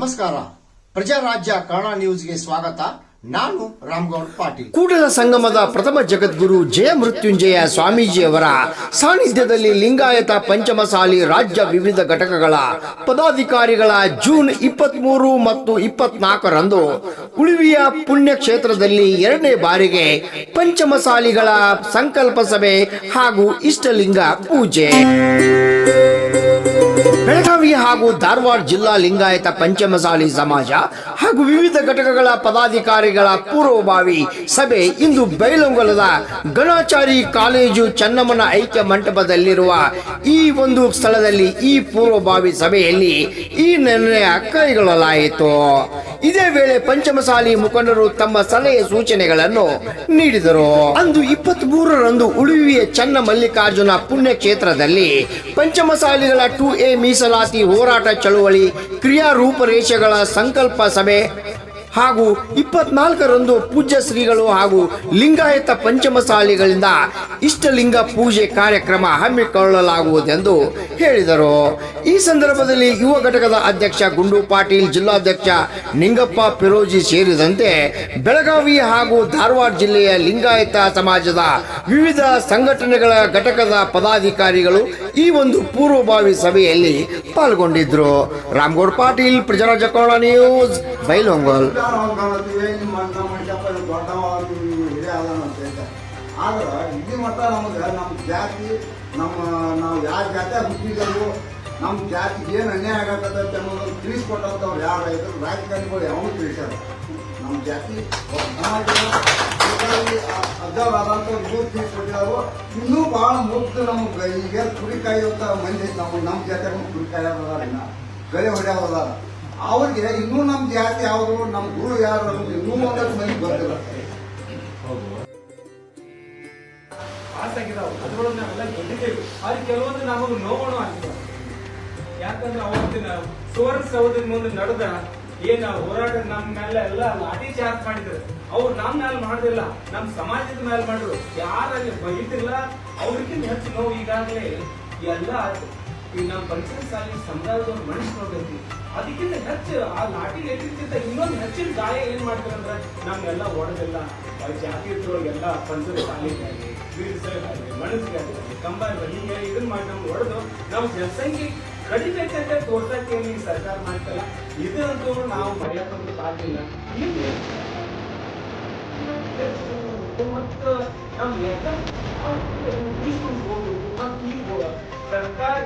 ನಮಸ್ಕಾರ. ಪ್ರಜಾರಾಜ್ಯ ಕನ್ನಡ ನ್ಯೂಸ್ಗೆ ಸ್ವಾಗತ. ನಾನು ರಾಮಗೌಡ ಪಾಟೀಲ್. ಕೂಡಲ ಸಂಗಮದ ಪ್ರಥಮ ಜಗದ್ಗುರು ಜಯ ಮೃತ್ಯುಂಜಯ ಸ್ವಾಮೀಜಿಯವರ ಸಾನ್ನಿಧ್ಯದಲ್ಲಿ ಲಿಂಗಾಯತ ಪಂಚಮಸಾಲಿ ರಾಜ್ಯ ವಿವಿಧ ಘಟಕಗಳ ಪದಾಧಿಕಾರಿಗಳ ಜೂನ್ 23 ಮತ್ತು 24ರಂದು ಉಳುವಿಯ ಪುಣ್ಯಕ್ಷೇತ್ರದಲ್ಲಿ ಎರಡನೇ ಬಾರಿಗೆ ಪಂಚಮಸಾಲಿಗಳ ಸಂಕಲ್ಪ ಸಭೆ ಹಾಗೂ ಇಷ್ಟಲಿಂಗ ಪೂಜೆ. ಬೆಳಗಾವಿ ಹಾಗೂ ಧಾರವಾಡ ಜಿಲ್ಲಾ ಲಿಂಗಾಯತ ಪಂಚಮಸಾಲಿ ಸಮಾಜ ಹಾಗೂ ವಿವಿಧ ಘಟಕಗಳ ಪದಾಧಿಕಾರಿಗಳ ಪೂರ್ವಭಾವಿ ಸಭೆ ಇಂದು ಬೈಲಹೊಂಗಲದ ಗಣಾಚಾರಿ ಕಾಲೇಜು ಚನ್ನಮ್ಮನ ಐಕ್ಯ ಮಂಟಪದಲ್ಲಿರುವ ಈ ಒಂದು ಸ್ಥಳದಲ್ಲಿ ಈ ಪೂರ್ವಭಾವಿ ಸಭೆಯಲ್ಲಿ ಈ ನಿರ್ಣಯ ಕೈಗೊಳ್ಳಲಾಯಿತು. ಇದೇ ವೇಳೆ ಪಂಚಮಸಾಲಿ ಮುಖಂಡರು ತಮ್ಮ ಸಲಹೆ ಸೂಚನೆಗಳನ್ನು ನೀಡಿದರು. ಅಂದು 23ರಂದು ಉಳುವಿಯ ಚನ್ನ ಮಲ್ಲಿಕಾರ್ಜುನ ಪುಣ್ಯಕ್ಷೇತ್ರದಲ್ಲಿ ಪಂಚಮಸಾಲಿಗಳ 2A ಮೀಸಲಾತಿ ಹೋರಾಟ ಚಳುವಳಿ ಕ್ರಿಯಾ ರೂಪರೇಷೆಗಳ ಸಂಕಲ್ಪ ಸಭೆ ಹಾಗೂ 24ರಂದು ಪೂಜ್ಯ ಶ್ರೀಗಳು ಹಾಗೂ ಲಿಂಗಾಯತ ಪಂಚಮಸಾಲಿಗಳಿಂದ ಇಷ್ಟಲಿಂಗ ಪೂಜೆ ಕಾರ್ಯಕ್ರಮ ಹಮ್ಮಿಕೊಳ್ಳಲಾಗುವುದೆಂದು ಹೇಳಿದರು. ಈ ಸಂದರ್ಭದಲ್ಲಿ ಯುವ ಘಟಕದ ಅಧ್ಯಕ್ಷ ಗುಂಡು ಪಾಟೀಲ್, ಜಿಲ್ಲಾಧ್ಯಕ್ಷ ನಿಂಗಪ್ಪ ಪಿರೋಜಿ ಸೇರಿದಂತೆ ಬೆಳಗಾವಿ ಹಾಗೂ ಧಾರವಾಡ ಜಿಲ್ಲೆಯ ಲಿಂಗಾಯತ ಸಮಾಜದ ವಿವಿಧ ಸಂಘಟನೆಗಳ ಘಟಕದ ಪದಾಧಿಕಾರಿಗಳು ಈ ಒಂದು ಪೂರ್ವಭಾವಿ ಸಭೆಯಲ್ಲಿ ಪಾಲ್ಗೊಂಡಿದ್ರು. ರಾಮಗೌಡ ಪಾಟೀಲ್, ಪ್ರಜಾರಾಜ್ಯ ಕನ್ನಡ ನ್ಯೂಸ್, ಬೈಲಹೊಂಗಲ್. ಆದ್ರೆ ಇಲ್ಲಿ ಮಟ್ಟ ನಮಗೆ ನಮ್ಮ ಜಾತಿ ನಾವು ಯಾವ ಜಾತಿಯಾಗ ಹುಟ್ಟಿದೆವು, ನಮ್ಮ ಜಾತಿಗೆ ಏನು ಅನ್ಯಾಯ ಆಗತ್ತೈತೆ ಅನ್ನೋದನ್ನು ತಿಳಿಸ್ಕೊಟ್ಟಂಥವ್ರು ಯಾರು ಇದ್ರು ರಾಜಕಾರಣಿಗಳು ಯಾವೂ ತಿಳಿಸ್ಯಾರ. ನಮ್ಮ ಜಾತಿ ಅಜ್ಜವರಾದಂಥವ್ರು ಇವ್ರು ತಿಳಿಸ್ಕೊಟ್ಟಿದ್ರು. ಇನ್ನೂ ಭಾಳ ಮುಗ್ದು ನಮ್ಗೆ ಈಗ ಕುರಿಕಾಯಿ ಅಂತ ಮಂದಿ ನಮ್ಮ ಜಾತಿಯಾಗ ಕುರಿಕಾಯಿ ಅದಾರ, ಇನ್ನು ಗಳೆ ಹೊಡೆಯೋದಾರ. ಅವ್ರಿಗೆ ಇನ್ನೂ ನಮ್ಮ ಜಾತಿ ಯಾವುದು, ನಮ್ಮ ಗುರು ಯಾರು ಅನ್ನೋದು ಇನ್ನೂ ಒಂದಷ್ಟು ಮಂದಿ ಗೊತ್ತಿಲ್ಲ. ಅದ್ರೊಳಗೆ ನಾವೆಲ್ಲ ಗೆದ್ದಿದ್ದೇವೆ. ಆದ್ರೆ ಕೆಲವೊಂದು ನಮಗೆ ನೋವು ಆಗಿಲ್ಲ. ಯಾಕಂದ್ರೆ ಅವತ್ತಿನ ಸುವರ್ಣಸೌಧದ ಮುಂದೆ ನಡೆದ ಏನ ಹೋರಾಟ ನಮ್ಮ ಮೇಲೆ ಎಲ್ಲ ಲಾಠಿ ಚಾರ್ಜ್ ಮಾಡಿದ್ರು. ಅವ್ರು ನಮ್ಮ ಮೇಲೆ ಮಾಡುದಿಲ್ಲ, ನಮ್ಮ ಸಮಾಜದ ಮೇಲೆ ಮಾಡಿದ್ರು. ಯಾರಲ್ಲಿ ಬೈತಿಲ್ಲ, ಅವ್ರಿಗಿಂತ ಹೆಚ್ಚು ನೋವು ಈಗಾಗಲೇ ಎಲ್ಲ ಈಗ ನಮ್ಮ ಪಂಚಮಸಾಲಿ ಸಮುದಾಯದವ್ರು ಮನುಷ್ಯ ನೋಡೈತಿ. ಅದಕ್ಕಿಂತ ಹೆಚ್ಚು ಆ ಲಾಠಿ ಲೆಕ್ಕಿಂತ ಇನ್ನೊಂದು ಹೆಚ್ಚಿನ ಗಾಯ ಏನ್ ಮಾಡ್ತಾರಂದ್ರೆ ನಮ್ಗೆಲ್ಲ ಹೊಡೆದಿಲ್ಲ. ಜಾತಿಯೊಳಗೆಲ್ಲ ಪಂಚಮಸಾಲಿಗಾಗಿ ಮನಸ್ಸಿಗಾಗಲಿ ಕಂಬಾರಿ ಹೀಗೆ ಇದನ್ನ ಮಾಡಿ ನಮ್ಗೆ ಹೊಡೆದು ನಾವು ಜನಸಂಖ್ಯೆ ಕಡಿಬೇಕಂತ ತೋರ್ಸಕ್ಕೆ ಈ ಸರ್ಕಾರ ಮಾಡ್ತಲ್ಲ. ಇದಂತೂ ನಾವು ಮರೆಯಕ್ಕಂತೂ ಸಾಧ್ಯವಿಲ್ಲ. ಮತ್ತು ನಮ್ಗೆ ಸರ್ಕಾರ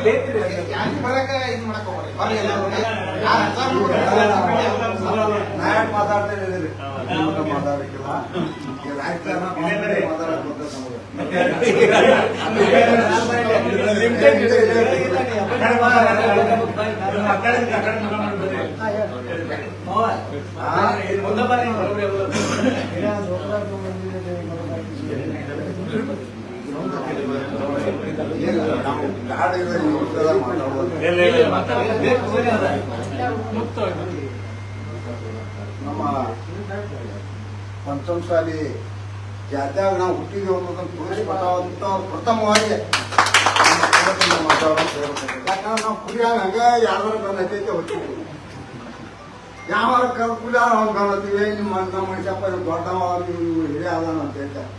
ಬೇಕ್ರಿ ನಾಯಕ್ ಮಾತಾಡ್ತಾ ಇದ್ದೀರಿ ಮಾತಾಡಕ್ಕಿಲ್ಲ ರಾಜಕಾರಣ ಮಾತಾಡಕ್ ಬರ್ತದೆ ನಾವು ಗಾಡಿಗಳಲ್ಲಿ ನಮ್ಮ ಪಂಚಮಸಾಲಿ ಜಾತ್ಯಾಗ ನಾವು ಹುಟ್ಟಿದೀವಿ ಅನ್ನೋದನ್ನು ತೋರಿಸ್ಕೊಟ್ಟ ಪ್ರಥಮವಾಗಿ ಯಾಕಂದ್ರೆ ನಾವು ಕುಡಿಯಾಗ ಹಂಗ ಯಾರು ಗನ್ ಹತ್ತೈತೆ ಹೊತ್ತಿವಿ ಯಾವಾರ ಕುಡಿಯಾರ ಅವ್ನು ಗನ್ ಹತ್ತೀವಿ ನಿಮ್ಮ ನಮ್ಮ ಮನುಷ್ಯಪ್ಪ ದೊಡ್ಡವ ನೀವು ಹಿರಿಯ ಅದಾನ ಅಂತ ಹೇಳ್ತಾರೆ.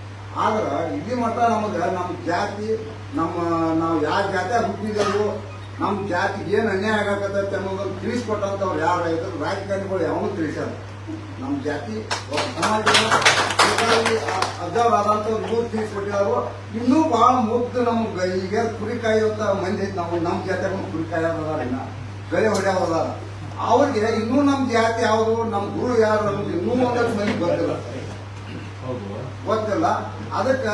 ಆದ್ರೆ ಇಲ್ಲಿ ಮಟ್ಟ ನಮಗೆ ನಮ್ಮ ಜಾತಿ ನಾವು ಯಾವ ಜಾತಿಯಾಗ ಹುಟ್ಟಿದೆವು ನಮ್ಮ ಜಾತಿಗೆ ಏನು ಅನ್ಯಾಯ ಆಗಕತ್ತೈತೆ ಅನ್ನೋದನ್ನು ತಿಳಿಸ್ಕೊಟ್ಟಂತವ್ರು ಯಾರು ಇದ್ರು ರಾಜಕಾರಣಿಗಳು ಯಾವನು ತಿಳಿಸ್ಯಾರ. ನಮ್ಮ ಜಾತಿ ಅಜ್ಜವಾದಂತ ದೂರ ತಿಳಿಸ್ಕೊಟ್ಟಿದ್ರು. ಇನ್ನೂ ಬಹಳ ಮುಗ್ದು ನಮ್ಗೆ ಈಗ ಕುರಿ ಕಾಯುವಂತ ಮಂದಿ ಐತಿ. ನಮ್ಮ ಜಾತಿಯಾಗ ಕುರಿ ಕಾಯೋದಾರ ಇನ್ನ ಗಳೆ ಹೊಡೆಯೋದಾರ. ಅವ್ರಿಗೆ ಇನ್ನೂ ನಮ್ಮ ಜಾತಿ ಯಾವುದು ನಮ್ಮ ಗುರು ಯಾರು ಅನ್ನೋದು ಇನ್ನೂ ಒಂದಷ್ಟು ಮಂದಿ ಗೊತ್ತಿಲ್ಲ ಅದಕ್ಕೆ